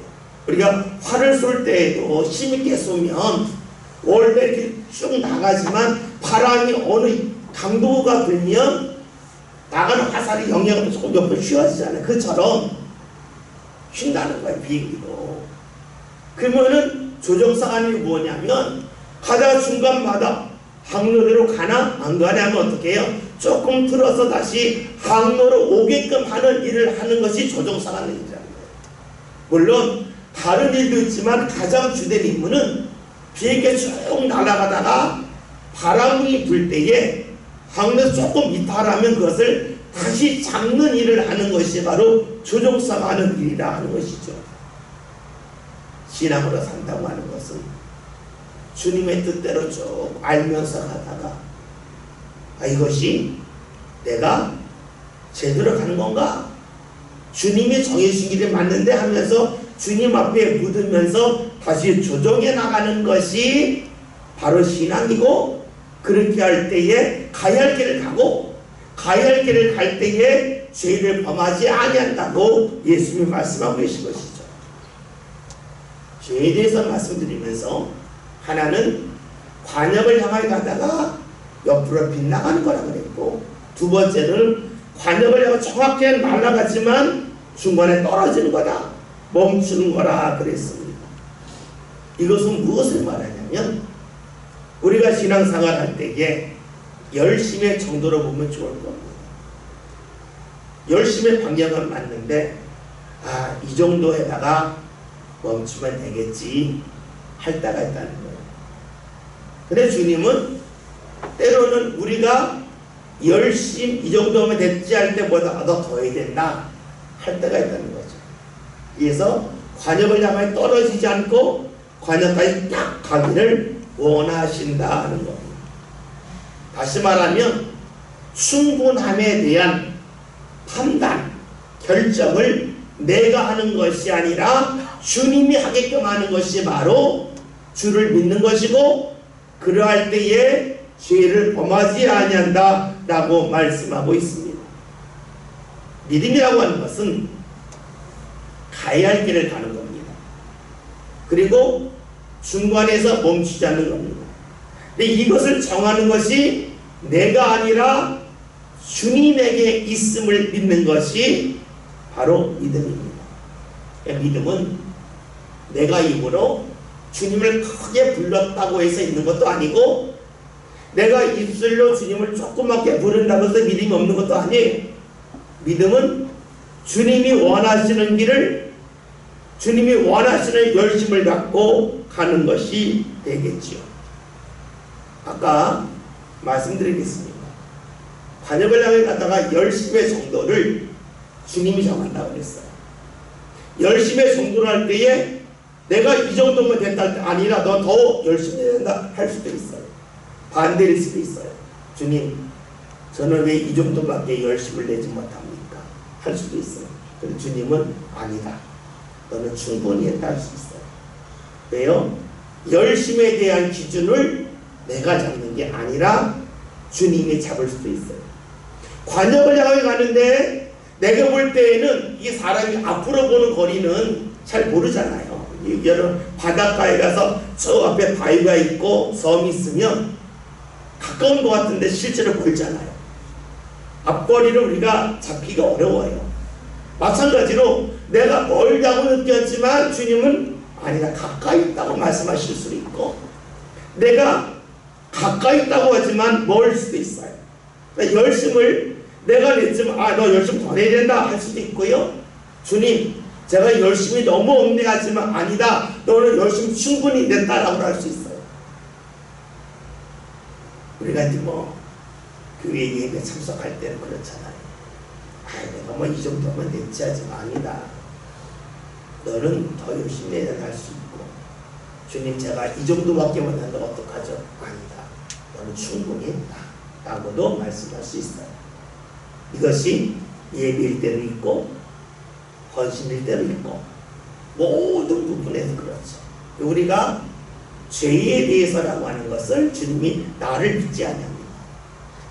우리가 활을 쏠 때에도 힘있게 쏘면 원래 이렇게 쭉 나가지만 바람이 어느 강도가 불면 나가는 화살이 영향을 조금 옆으로 휘어지잖아요. 그처럼 휜다는 거예요. 비행기도. 그러면은 조종사가 아닌 게 뭐냐면 가다가 중간마다 항로대로 가나 안 가나 하면 어떻게 해요? 조금 틀어서 다시 항로로 오게끔 하는 일을 하는 것이 조종사가 하는 일이라는 거예요. 물론 다른 일도 있지만 가장 주된 임무는 비행기가 쭉 날아가다가 바람이 불 때에 항로에서 조금 이탈하면 그것을 다시 잡는 일을 하는 것이 바로 조종사가 하는 일이라 하는 것이죠. 신앙으로 산다고 하는 것은 주님의 뜻대로 쭉 알면서 가다가 이것이 내가 제대로 가는 건가? 주님이 정해주신 길이 맞는데 하면서 주님 앞에 묻으면서 다시 조정해 나가는 것이 바로 신앙이고, 그렇게 할 때에 가야 할 길을 가고 가야 할 길을 갈 때에 죄를 범하지 아니한다고 예수님이 말씀하고 계신 것이죠. 죄에 대해서 말씀드리면서 하나는 관역을 향하여 가다가 옆으로 빗나가는 거라고 그랬고, 두 번째는 관역을 향해 정확히 날아가지만 중간에 떨어지는 거다, 멈추는 거라 그랬습니다. 이것은 무엇을 말하냐면 우리가 신앙생활 할 때에 열심의 정도로 보면 좋을 겁니다. 열심의 방향은 맞는데 이 정도에다가 멈추면 되겠지 할 때가 있다는 거예요. 근데 주님은 때로는 우리가 열심 이 정도면 됐지 할 때보다 더 해야 된다 할 때가 있다는 거죠. 그래서 관역을 향해 떨어지지 않고 관역까지 딱 가기를 원하신다 하는 겁니다. 다시 말하면 충분함에 대한 판단, 결정을 내가 하는 것이 아니라 주님이 하게끔 하는 것이 바로 주를 믿는 것이고, 그러할 때에 죄를 범하지 아니한다 라고 말씀하고 있습니다. 믿음이라고 하는 것은 가야 할 길을 가는 겁니다. 그리고 중간에서 멈추지 않는 겁니다. 근데 이것을 정하는 것이 내가 아니라 주님에게 있음을 믿는 것이 바로 믿음입니다. 믿음은 내가 입으로 주님을 크게 불렀다고 해서 있는 것도 아니고, 내가 입술로 주님을 조그맣게 부른다고 해서 믿음이 없는 것도 아니에요. 믿음은 주님이 원하시는 길을, 주님이 원하시는 열심을 갖고 가는 것이 되겠지요. 아까 말씀드리겠습니다. 관역을 향해 가다가 열심의 정도를 주님이 정한다고 그랬어요. 열심의 정도를 할 때에 내가 이 정도면 됐다 할 때 아니라 너 더 열심히 해야 된다 할 수도 있어요. 반대일 수도 있어요. 주님, 저는 왜 이 정도밖에 열심을 내지 못합니까? 할 수도 있어요. 그런데 주님은 아니다, 너는 충분히 했다 할 수 있어요. 왜요? 열심에 대한 기준을 내가 잡는 게 아니라 주님이 잡을 수도 있어요. 관역을 향해 가는데 내가 볼 때에는 이 사람이 앞으로 보는 거리는 잘 모르잖아요. 여러분 바닷가에 가서 저 앞에 바위가 있고 섬이 있으면 가까운 것 같은데 실제로 보이잖아요. 앞거리를 우리가 잡기가 어려워요. 마찬가지로 내가 멀다고 느꼈지만 주님은 아니다, 가까이 있다고 말씀하실 수도 있고, 내가 가까이 있다고 하지만 멀 수도 있어요. 그러니까 열심을 내가 냈지만 너 열심 더 내야 된다 할 수도 있고요. 주님, 제가 열심히 너무 없네 하지만 아니다, 너는 열심 충분히 냈다라고 할 수 있어요. 우리가 이제 교회 예배 참석할 때는 그렇잖아요. 내가 이 정도면 냈지 하지만 아니다, 너는 더 열심히 해야 할 수 있고, 주님 제가 이 정도밖에 못한다 어떡하죠? 아니다, 너는 충분히 했다 라고도 말씀할 수 있어요. 이것이 예배일 때도 있고 헌신일 때도 있고 모든 부분에서 그렇죠. 우리가 죄에 대해서라고 하는 것을 주님이 나를 믿지 않습니다.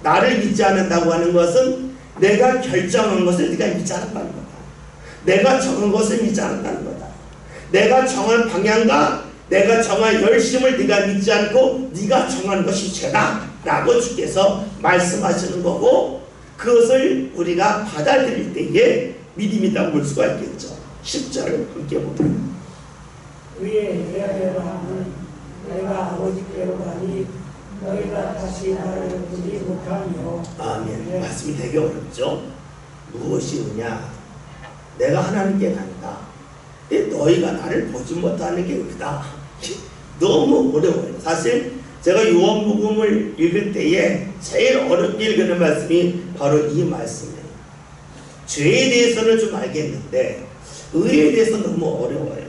나를 믿지 않는다고 하는 것은 내가 결정한 것을 네가 믿지 않는다는 거다. 내가 정한 것을 믿지 않는다는 거다. 내가 정한 방향과 내가 정한 열심을 네가 믿지 않고 네가 정한 것이 죄다 라고 주께서 말씀하시는 거고, 그것을 우리가 받아들일 때에 믿음이라고 볼 수가 있겠죠. 10절을 함께 보면, 위에 대하여는 내가 아버지께로 가니 너희가 다시 나를 보지 못하며. 아멘. 네. 말씀이 되게 어렵죠. 무엇이 의냐? 내가 하나님께 간다. 근데 너희가 나를 보지 못하는 게 의다. 너무 어려워요. 사실 제가 요한복음을 읽을 때에 제일 어렵게 읽는 말씀이 바로 이 말씀이에요. 죄에 대해서는 좀 알겠는데 의에 대해서 너무 어려워요.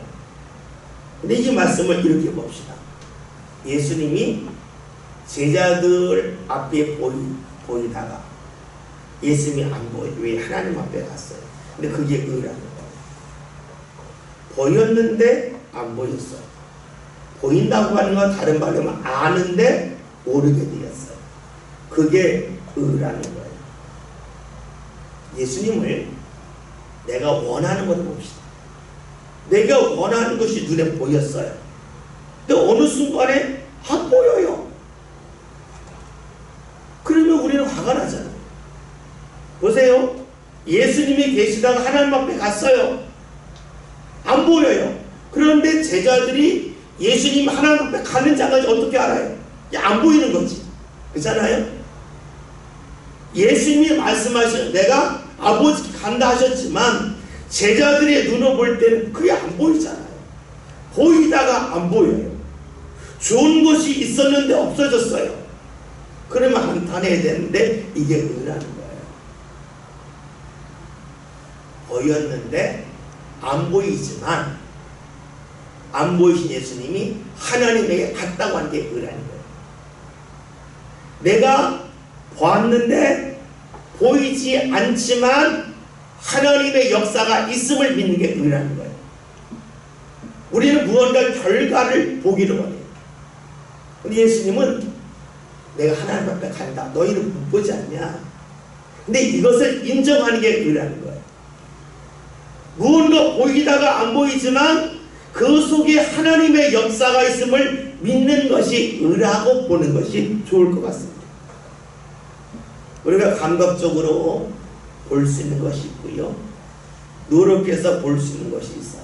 근데 이 말씀을 이렇게 봅시다. 예수님이 제자들 앞에 보이다가 예수님이 안 보여요. 왜? 하나님 앞에 갔어요. 근데 그게 의라는 거예요. 보였는데 안 보였어요. 보인다고 하는 건 다른 말로 하면 아는데 모르게 되었어요. 그게 의라는 거예요. 예수님을 내가 원하는 것을 봅시다. 내가 원하는 것이 눈에 보였어요. 근데 어느 순간에 안 보여요. 그러면 우리는 화가 나잖아요. 보세요. 예수님이 계시다가 하나님 앞에 갔어요. 안 보여요. 그런데 제자들이 예수님 하나님 앞에 가는 자까지 어떻게 알아요? 안 보이는 거지. 그렇잖아요? 예수님이 말씀하신 내가 아버지께 간다 하셨지만 제자들의 눈으로 볼 때는 그게 안 보이잖아요. 보이다가 안 보여요. 좋은 것이 있었는데 없어졌어요. 그러면 한탄해야 되는데 이게 의라는 거예요. 보였는데 안 보이지만 안 보이신 예수님이 하나님에게 갔다고 하는 게 의라는 거예요. 내가 보았는데 보이지 않지만 하나님의 역사가 있음을 믿는 게 의라는 거예요. 우리는 무언가 결과를 보기를 원해요. 근데 예수님은 내가 하나님 앞에 간다. 너희는 못 보지 않냐? 근데 이것을 인정하는 게 의라는 거예요. 무언가 보이다가 안 보이지만 그 속에 하나님의 역사가 있음을 믿는 것이 의라고 보는 것이 좋을 것 같습니다. 우리가 감각적으로 볼 수 있는 것이 있고요. 노력해서 볼 수 있는 것이 있어요.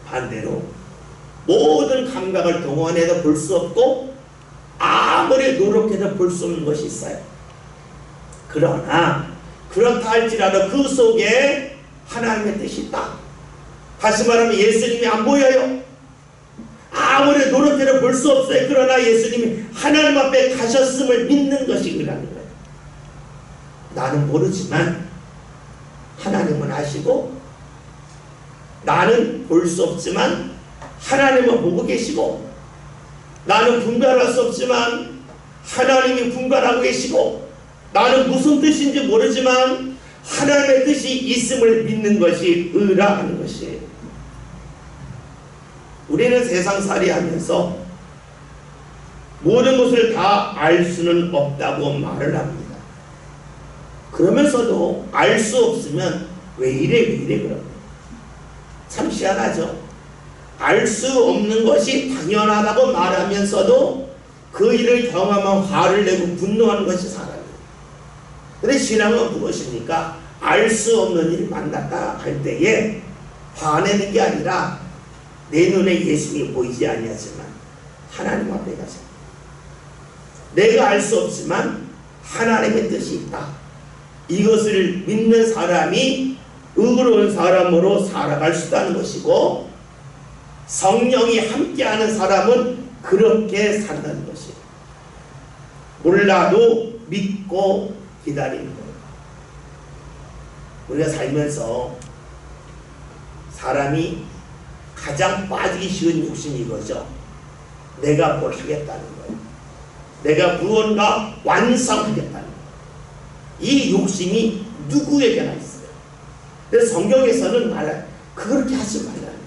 반대로 모든 감각을 동원해서 볼 수 없고 아무리 노력해서 볼 수 없는 것이 있어요. 그러나 그렇다 할지라도 그 속에 하나님의 뜻이 있다. 다시 말하면 예수님이 안 보여요. 아무리 노력해도 볼 수 없어요. 그러나 예수님이 하나님 앞에 가셨음을 믿는 것이 의라는 거예요. 나는 모르지만 하나님은 아시고, 나는 볼 수 없지만 하나님은 보고 계시고, 나는 분별할 수 없지만 하나님이 분별하고 계시고, 나는 무슨 뜻인지 모르지만 하나님의 뜻이 있음을 믿는 것이 의라 하는 것이에요. 우리는 세상살이 하면서 모든 것을 다 알 수는 없다고 말을 합니다. 그러면서도 알 수 없으면 왜 이래 그럽니다. 참 희한하죠. 알 수 없는 것이 당연하다고 말하면서도 그 일을 경험하면 화를 내고 분노하는 것이 사람이에요. 그런데 신앙은 무엇입니까? 알 수 없는 일을 만났다 할 때에 화내는 게 아니라 내 눈에 예수님이 보이지 아니하지만 하나님 앞에 가서 내가 알 수 없지만 하나님의 뜻이 있다. 이것을 믿는 사람이 의로운 사람으로 살아갈 수 있다는 것이고, 성령이 함께하는 사람은 그렇게 산다는 것이에요. 몰라도 믿고 기다리는 거예요. 우리가 살면서 사람이 가장 빠지기 쉬운 욕심이 이거죠. 내가 뭘 하겠다는 거예요. 내가 무언가 완성하겠다는 거예요. 이 욕심이 누구에게나 있어요. 근데 성경에서는 말해요. 그렇게 하지 말라는 거예요.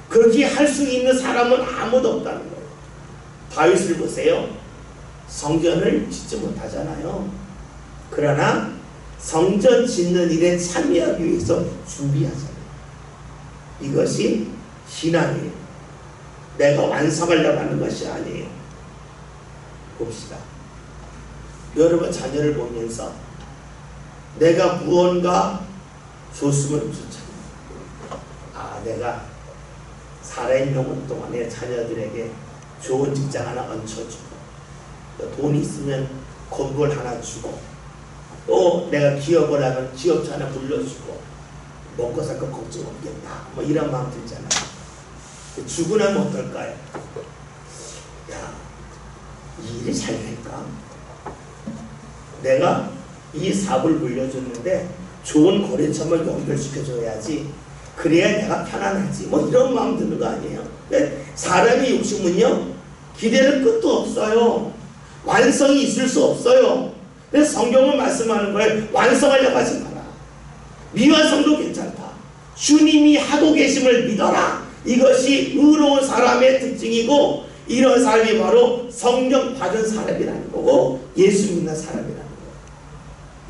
그렇게 할 수 있는 사람은 아무도 없다는 거예요. 다윗을 보세요. 성전을 짓지 못하잖아요. 그러나 성전 짓는 일에 참여하기 위해서 준비하잖아요. 이것이 신앙이에요. 내가 완성하려고 하는 것이 아니에요. 봅시다. 여러분 자녀를 보면서 내가 무언가 줬으면 좋잖아요. 내가 살아있는 영혼 동안에 자녀들에게 좋은 직장 하나 얹혀주고, 또 돈이 있으면 건물 하나 주고, 또 내가 기업을 하면 기업차 하나 불러주고, 먹고 살 거 걱정 없겠다, 뭐 이런 마음 들잖아요. 주고 나면 어떨까요? 야, 이 일이 잘 될까? 내가 이 사업을 물려줬는데 좋은 거래처만 연결시켜줘야지, 그래야 내가 편안하지, 뭐 이런 마음 드는 거 아니에요? 사람의 욕심은요, 기대는 끝도 없어요. 완성이 있을 수 없어요. 그래서 성경은 말씀하는 거예요. 완성하려고 하지 마라. 미완성도 괜찮다. 주님이 하고 계심을 믿어라. 이것이 의로운 사람의 특징이고, 이런 사람이 바로 성령 받은 사람이라는 거고, 예수 믿는 사람이라는 거예요.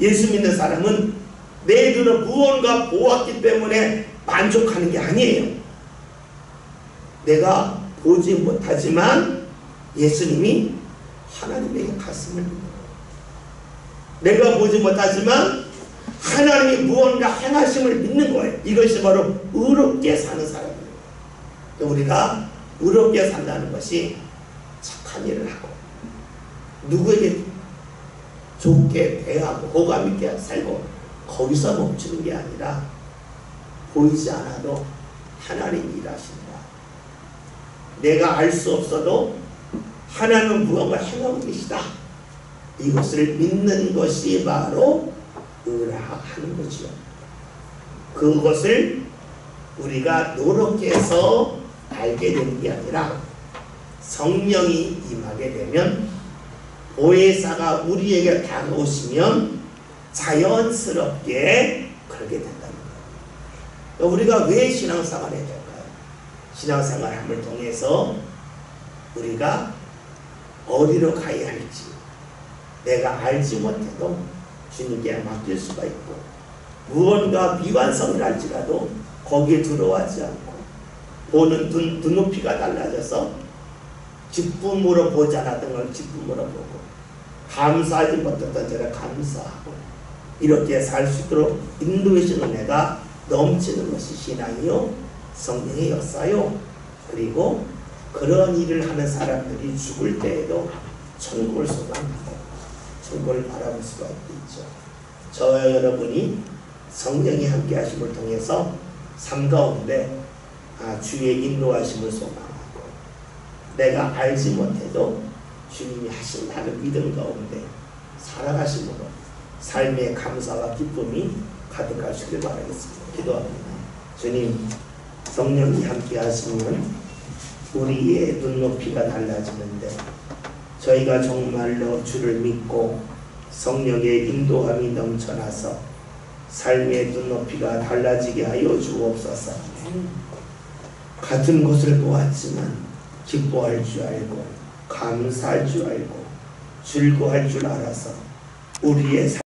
예수 믿는 사람은 내 눈은 무언가 보았기 때문에 만족하는 게 아니에요. 내가 보지 못하지만 예수님이 하나님에게 갔음을 믿는 거예요. 내가 보지 못하지만 하나님이 무언가 행하심을 믿는 거예요. 이것이 바로 의롭게 사는 사람이에요. 우리가 의롭게 산다는 것이 착한 일을 하고, 누구에게 좋게 대하고 호감 있게 살고, 거기서 멈추는 게 아니라 보이지 않아도 하나님이 일하신다. 내가 알 수 없어도 하나님은 무언가 행하고 계시다. 이것을 믿는 것이 바로 의라하는 거지요. 그것을 우리가 노력해서 알게 되는 게 아니라 성령이 임하게 되면 보혜사가 우리에게 다가오시면 자연스럽게 그러게 된다는 거예요. 우리가 왜 신앙생활을 해야 될까요? 신앙생활함을 통해서 우리가 어디로 가야 할지 내가 알지 못해도 주님께 맡길 수가 있고, 무언가 미완성을 할지라도 거기에 들어가지 않고 보는 눈높이가 달라져서 기쁨으로 보지 않았던 걸 기쁨으로 보고, 감사하지 못했던 데를 감사하고, 이렇게 살 수 있도록 인도해 주는 은혜가 넘치는 것이 신앙이요 성령의 역사요. 그리고 그런 일을 하는 사람들이 죽을 때에도 천국을 소망하고 천국을 바라볼 수가 있죠. 저와 여러분이 성령이 함께 하심을 통해서 삶 가운데 주의 인도하심을 소망하고, 내가 알지 못해도 주님이 하신다는 믿음 가운데 살아가심으로 삶의 감사와 기쁨이 가득할 수 있기를 바라겠습니다. 기도합니다. 주님, 성령이 함께 하시면 우리의 눈높이가 달라지는데, 저희가 정말로 주를 믿고 성령의 인도함이 넘쳐나서 삶의 눈높이가 달라지게 하여 주옵소서. 같은 것을 보았지만 기뻐할 줄 알고 감사할 줄 알고 즐거워할 줄 알아서 우리의